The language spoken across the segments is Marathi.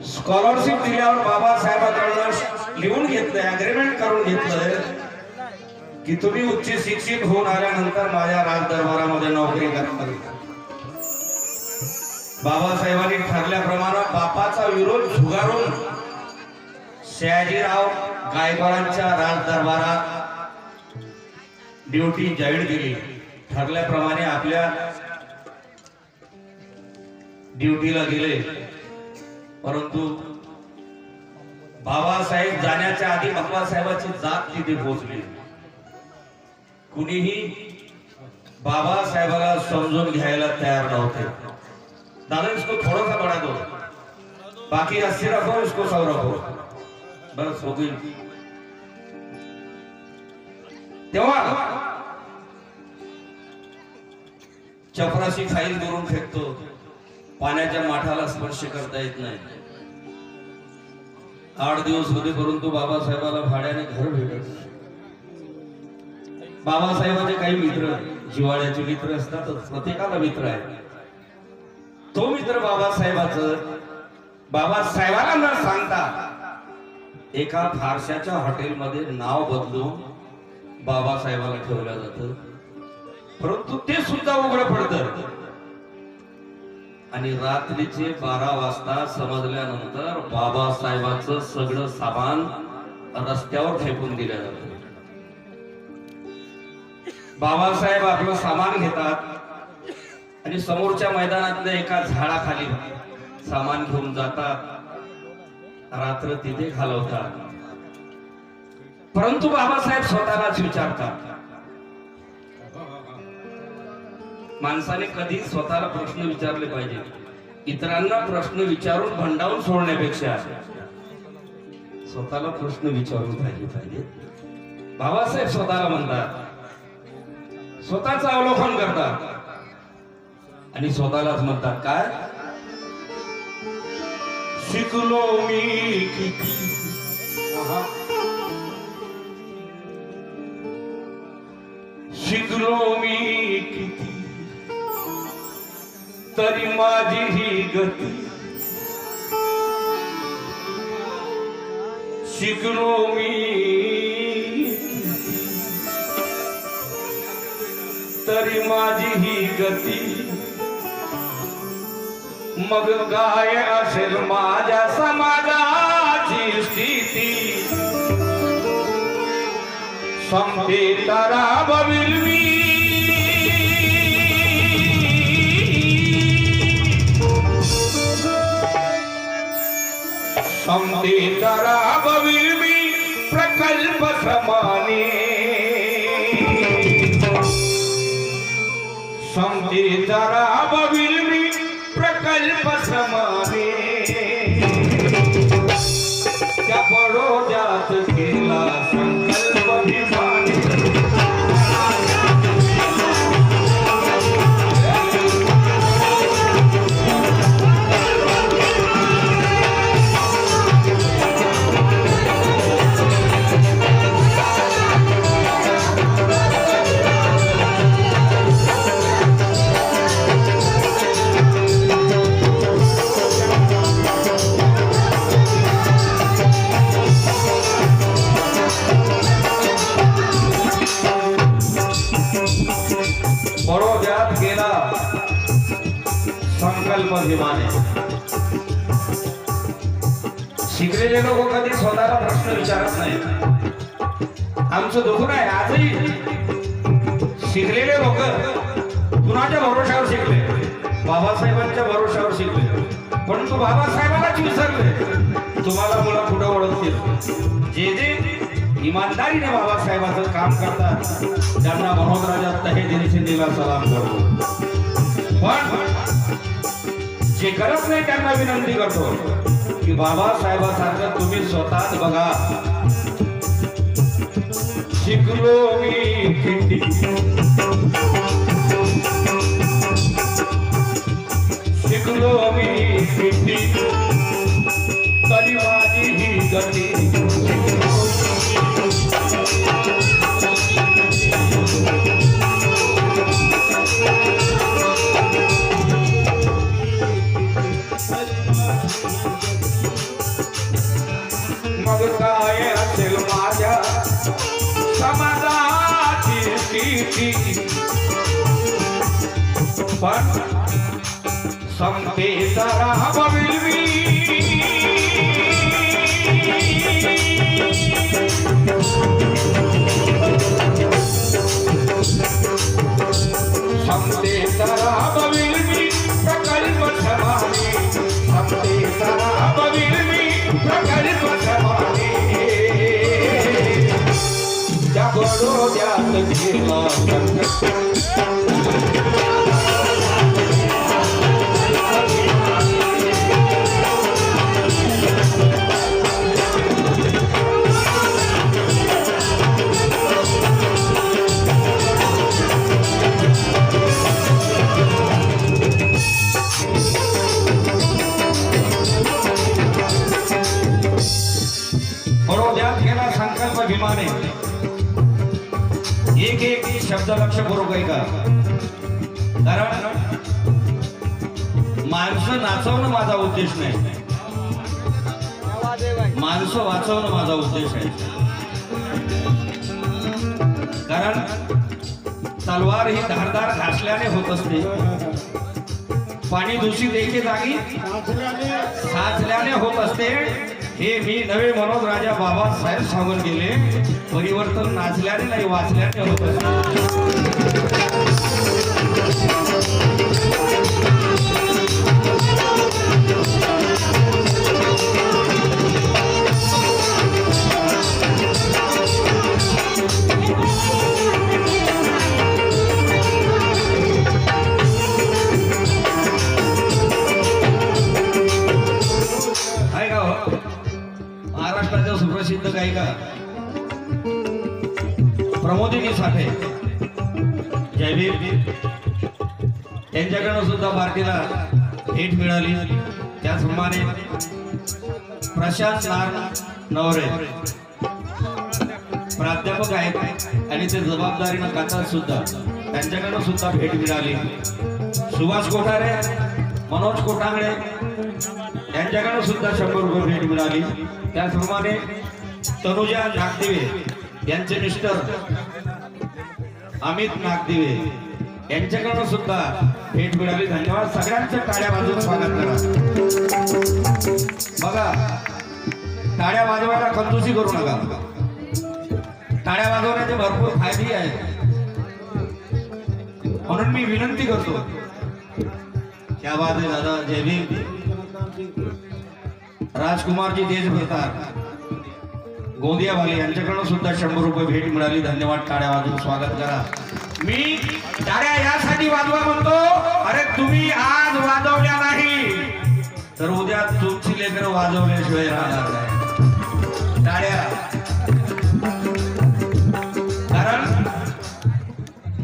स्कॉलरशिप दिल्यावर बाबासाहेबांकडून लिहून घेतलंय, अग्रीमेंट करून घेतलंय की तुम्ही उच्च शिक्षित होऊन आल्यानंतर माझ्या राजदरबारामध्ये नोकरी करणार. बाबासाहेबांनी ठरल्याप्रमाणे बापाचा विरोध झुगारून शहाजीराव गायकवाडांच्या राजदरबारात ड्युटी जाहीर केली. ठरल्याप्रमाणे आपल्या ड्युटीला गेले. परंतु बाबासाहेब जाण्याच्या आधी बाबासाहेबांची जात तिथे पोहोचली. कुणीही बाबासाहेबाला समजून घ्यायला तयार नव्हते. दादा इसको थोड़ा सा बढ़ा दो, बाकी 80 रखो, इसको 100 रखो, बस हो गई. तेव्हा चपराशी फाईल दुरून फेकतो, पाण्याच्या माठाला स्पर्श करता येत नाही. 8 दिवस होते परंतु बाबासाहेबाला भाड्याने घर भेटत. बाबासाहेबांचे काही मित्र, जिव्हाळ्याचे मित्र असतातच, प्रत्येकाला मित्र आहे. तो मित्र बाबासाहेबाला न सांगता एका फारशाच्या हॉटेलमध्ये नाव बदलून बाबासाहेबाला ठेवलं जातं. परंतु ते सुद्धा उघड पडतं आणि रात्रीचे 12 वाजता समजल्यानंतर बाबासाहेबांचं सगळं सामान रस्त्यावर फेकून दिलं जातं. बाबासाहेब आपलं सामान घेतात आणि समोरच्या मैदानातल्या एका झाडाखाली सामान घेऊन जातात. रात्र तिथे घालवतात. परंतु बाबासाहेब स्वतःलाच विचारतात. माणसाने कधी स्वतःला प्रश्न विचारले पाहिजे. इतरांना प्रश्न विचारून भंडावून सोडण्यापेक्षा स्वतःला प्रश्न विचारून पाहिजे. बाबासाहेब स्वतःला म्हणतात, स्वतःचं अवलोकन करतात आणि स्वतःलाच म्हणतात, काय शिकलो मी किती, शिकलो मी किती, तरी माझी ही गती. शिकलो मी तरी माझी ही गती. मग काय असेल माझ्या समाजाची स्थिती. समते तारा बविल मी, समते तारा बविल मी प्रकल्प समाने. समते तारा बविल मी प्रकल्प समाने. त्या बडोद्यात केला संकल्प विमाने. बडोद्यात गेला संकल्प विमाने. शिकलेले लोक कधी स्वतःला प्रश्न विचारत नाही. आमचं दुःख नाही. आजही शिकलेले लोक कुणाच्या भरोशावर शिकले, बाबासाहेबांच्या भरोशावर शिकले. परंतु बाबासाहेबांनाच विसरले. तुम्हाला मुलं कुठं ओळखतील? जे इमानदारीने बाबासाहेबांचं काम करतात त्यांना मनोजराजा तहेदिल शिंदेला सलाम करतो. पण जे करत नाही त्यांना विनंती करतो की बाबासाहेबांसारखं तुम्ही स्वतःच बघा. शिकलो मी किती, शिकलो मी किती, तरी माझी ही गती. Hare मग काय असेल माझ्या समाजाची स्थिती पण समतेचा राहावी समतेचा राहावी प्रकल्प समाने समतेचा राहावी प्रकल्प समाने त्या बडोद्यात गेला बडोद्यात गेला संकल्प भीमाने एक एक शब्द लक्षपूर्वक ऐका कारण माणसं नाचवणं माझा उद्देश नाही माणसं वाचवणं माझा उद्देश आहे कारण तलवार ही धारदार घासल्याने होत असते पाणी दूषित एके जागी साचल्याने होत असते हे मी नवे मनोज राजा बाबासाहेब सांगून गेले परिवर्तन नाचल्याने नाही वाचल्याने होत असते महाराष्ट्राच्या सुप्रसिद्ध गायिका प्रमोदिनी साठे जयवीर त्यांच्याकडून सुद्धा पार्टीला भेट मिळाली त्याचप्रमाणे प्रशांत नवरे प्राध्यापक आहेत आणि ते जबाबदारीनं करतात सुद्धा त्यांच्याकडून सुद्धा भेट मिळाली सुभाष कोठारे मनोज कोठांगडे यांच्याकडून सुद्धा 100 रुपये भेट मिळाली त्याचप्रमाणे तनुजा नागदिवे यांचे मिस्टर अमित नागदिवे यांच्याकडून सुद्धा भेट मिळाली धन्यवाद सगळ्यांचं टाळ्या वाजवून स्वागत करा बघा टाळ्या वाजवायला कंजूसी करू नका टाळ्या वाजवण्याचे भरपूर फायदे आहेत म्हणून मी विनंती करतो क्या बात आहे दादा जय भीम राजकुमारजी देशभरतार गोंदियावाले यांच्याकडून सुद्धा 100 रुपये भेट मिळाली धन्यवाद टाळ्या वाजवून स्वागत करा मी टाळ्या यासाठी वाजवा म्हणतो अरे तुम्ही आज वाजवल्या नाही तर उद्या तुमची लेकरं वाजवल्याशिवाय राहणार नाही टाळ्या कारण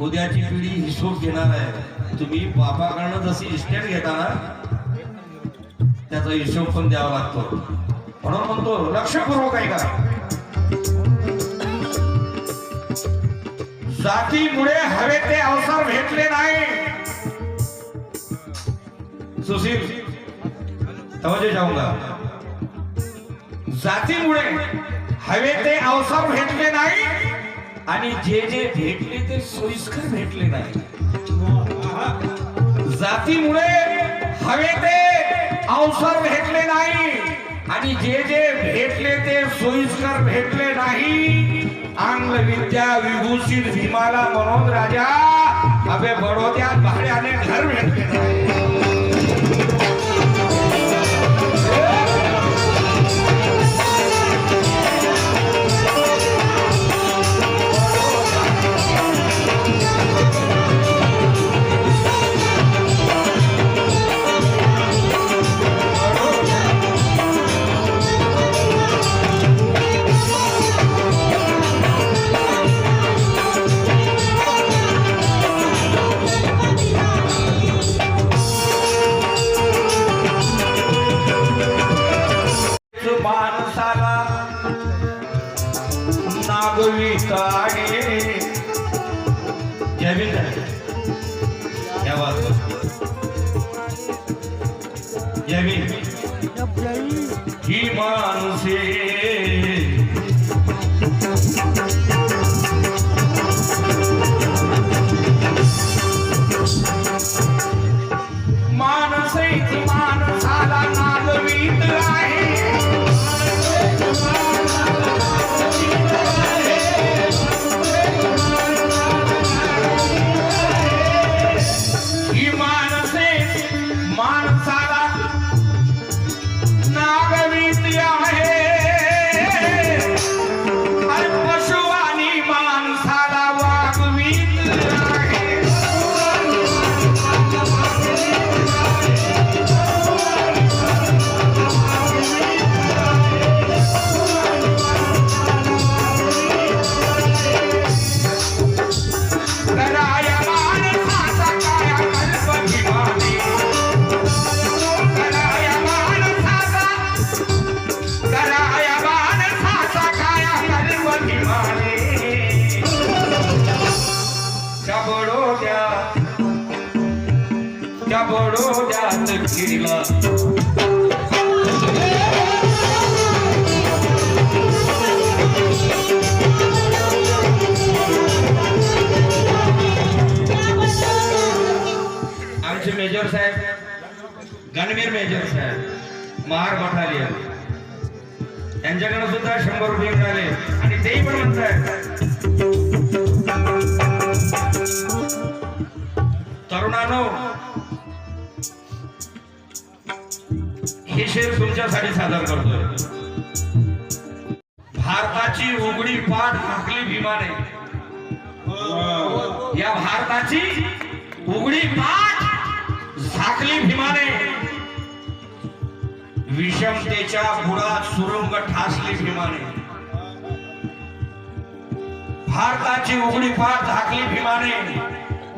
उद्याची पिढी हिशोब घेणार आहे तुम्ही बापाकडनं जशी इस्टेट घेता ना त्याचा हिशोब पण द्यावा लागतो म्हणून म्हणतो लक्षपूर्वक ऐका जातीमुळे हवे ते अवसर भेटले नाही सुशील तवजे जाऊंगा जातीमुळे हवे ते अवसर भेटले नाही आणि जे जे भेटले ते सोयीस्कर भेटले नाही जातीमुळे हवे ते अवसर भेटले नाही आणि जे जे भेटले ते सोयीस्कर भेटले नाही अंग विद्या विभूषित भीमाला मनोज राजा अबे बडोद्यात भाड्याने घर भेटले नाही माणसाला नागविताने जमीन जमीन ही माणसे मानसैत माणसाला नागवीत आहे ही माणसे माणसाला नागवीत आहे आणि पशु आणि माणसाला वागवीत आहे कराया माणसाचा काया कल्पभिमानी कराया माणसाचा काया कल्पभिमानी त्या बडोद्यात गेला आमचे मेजर साहेब गणवीर मेजर साहेब महार बटालियन यांच्याकडे सुद्धा 100 रुपये मिळाले आणि तेही पण म्हणतायत तरुणांनो हे शेर तुमच्यासाठी सादर करतोय भारताची उघडी पाठ झाकली भीमाने या भारताची उघडी पाठ झाकली भीमाने विषमतेच्या बुडात सुरुंग ठासली भीमाने भारताची उघडी पाठ झाकली भीमाने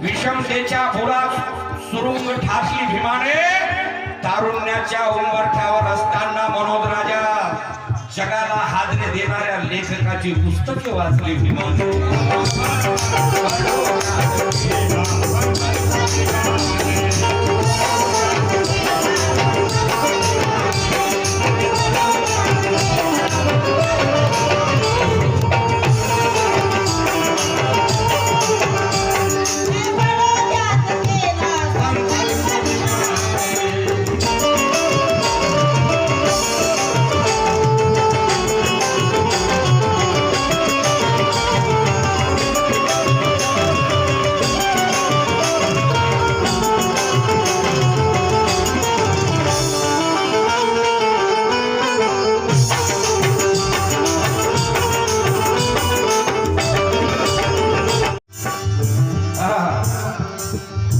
विषमतेच्या बुडात सुरुंग ठासली भीमाने तारुण्याच्या उंबरठ्यावर असताना मनोज राजा जगाला हादरे देणाऱ्या लेखकाची पुस्तके वाचली भीमाने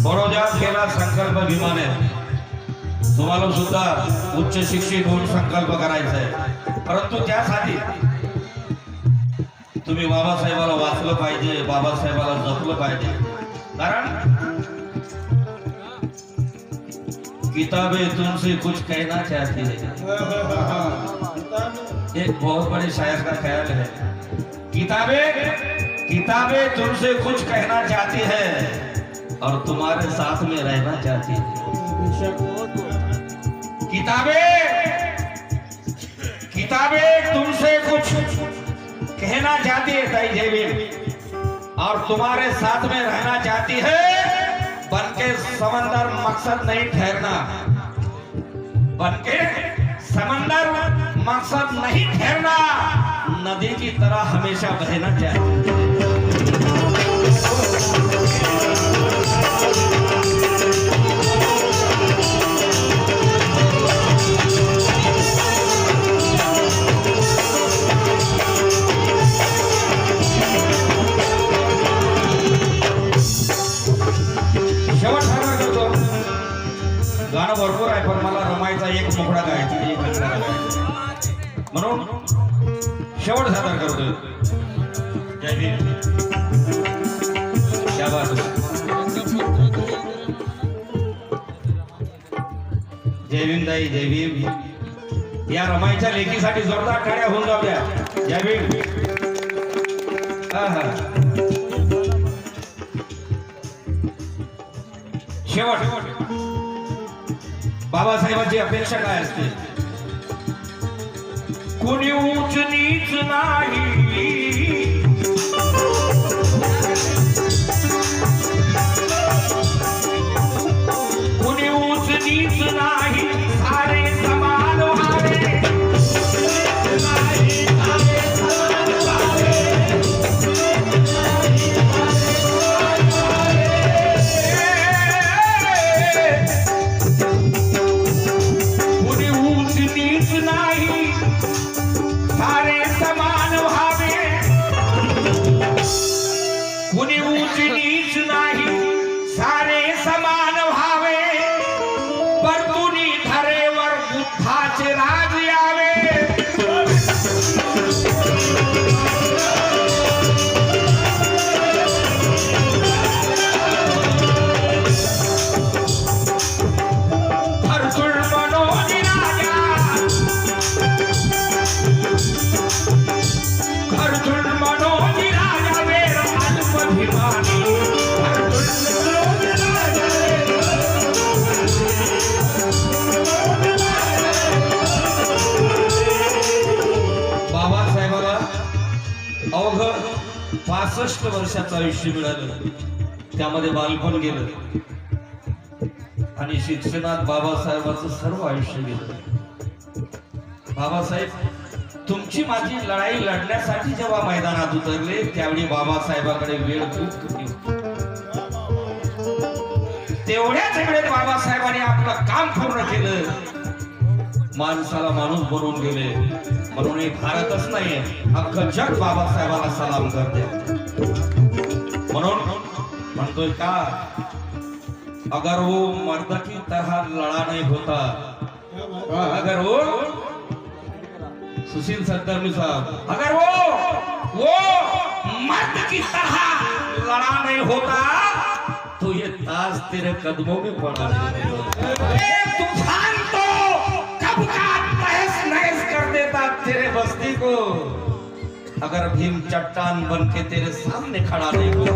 बडोद्यात गेला संकल्प भीमाने तुम्हाला सुद्धा उच्च शिक्षित होऊन संकल्प करायचा आहे परंतु त्यासाठी तुम्ही बाबासाहेबाला वाचलं पाहिजे बाबासाहेबाला जपलं पाहिजे कारण किताबें तुमसे कुछ कहना चाहती है एक बहुत बड़े शायर का ख्याल है किताबें तुमसे कुछ कहना चाहती है और तुम्हारे साथ में रहना चाहती है किताबें तुमसे कुछ कहना चाहती है ताई देवी और तुम्हारे साथ में रहना चाहती है बनके समंदर मकसद नहीं ठहरना बनके समंदर मकसद नहीं ठहरना नदी की तरह हमेशा बहना चाहिए गाणं भरपूर आहे पण मला रमायचा एक मोकळा गायचा एक घंटा गायचा म्हणून शेवट सादर करतोय जय भीम शाबास जय भीम ताई जय भीम या रमाईच्या लेखीसाठी जोरदार टाळ्या होऊन जाऊ द्या जय भीम शेवट बाबासाहेबांची अपेक्षा काय असते नीच नाही, कुणी ऊच नीच नाही, सारे समान व्हावे. कुणी ऊच नीच नाही, सारे समान व्हावे. कुणी ऊच नीच नाही, सारे समान व्हावे. परतुनी धरेवर बुद्धाचे राज यावे. अर्जुन मनोजी राजा, अर्जुन मनोजी राजा वीर अल्पाभिमानी. बाबासाहेबाला अवघ 65 वर्षाचं आयुष्य मिळालं. त्यामध्ये बालपण गेलं आणि शिक्षणात बाबासाहेबांचं सर्व आयुष्य गेलं. बाबासाहेब तुमची माझी लढाई लढण्यासाठी जेव्हा मैदानात उतरले त्यावेळी बाबासाहेबांकडे वेळ खूप कमी होती. तेवढ्याच वेळेत बाबासाहेबांनी आपलं काम पूर्ण केलं. माणसाला माणूस बनवून गेले. म्हणून हे भारतच नाहीये, अख्खं जग बाबासाहेबांना सलाम करते. म्हणून म्हणतोय का, अगर वो मर्द की तरह लड़ा नहीं होता, अगर वो सुशील सत्तरमी साहब, अगर वो मर्द की तरह लड़ा नहीं होता तो ये ताज तेरे कदमों में पड़ा. तूफान तो कब का तहस नहस कर देता तेरे बस्ती को, अगर भीम चट्टान बन के तेरे सामने खड़ा नहीं होता.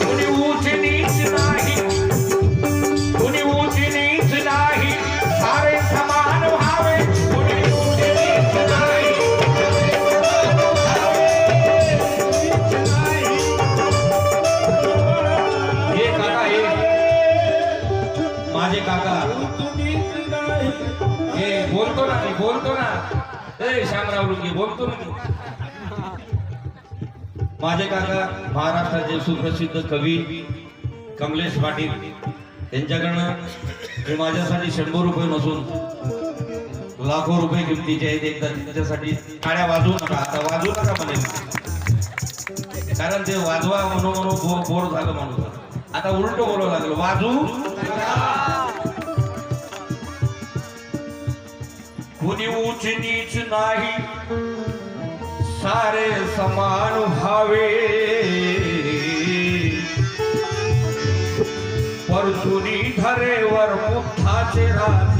कुणी ऊच नीच नाही, कुणी ऊच नीच नाही, सारे समान व्हावे. कुणी ऊच नीच नाही, हे काका, हे माझे काका, हे बोलतो ना, मी बोलतो ना. ए श्यामराव लुंगे बोलतो ना मी. माझे काका महाराष्ट्राचे सुप्रसिद्ध कवी कमलेश पाटील यांच्याकडनं हे माझ्यासाठी 100 रुपये नसून लाखो रुपये किमतीचे आहेत. एकदा त्यांच्यासाठी टाळ्या वाजवू नका, आता वाजवू नका म्हणेल, कारण ते वाजवा म्हणून बोर झालं म्हणून. आता उलट बोलावं लागलं, वाजू. कुणी ऊच नीच नाही, सारे समान व्हावे. परतुनी धरेवर बुद्धाचे राज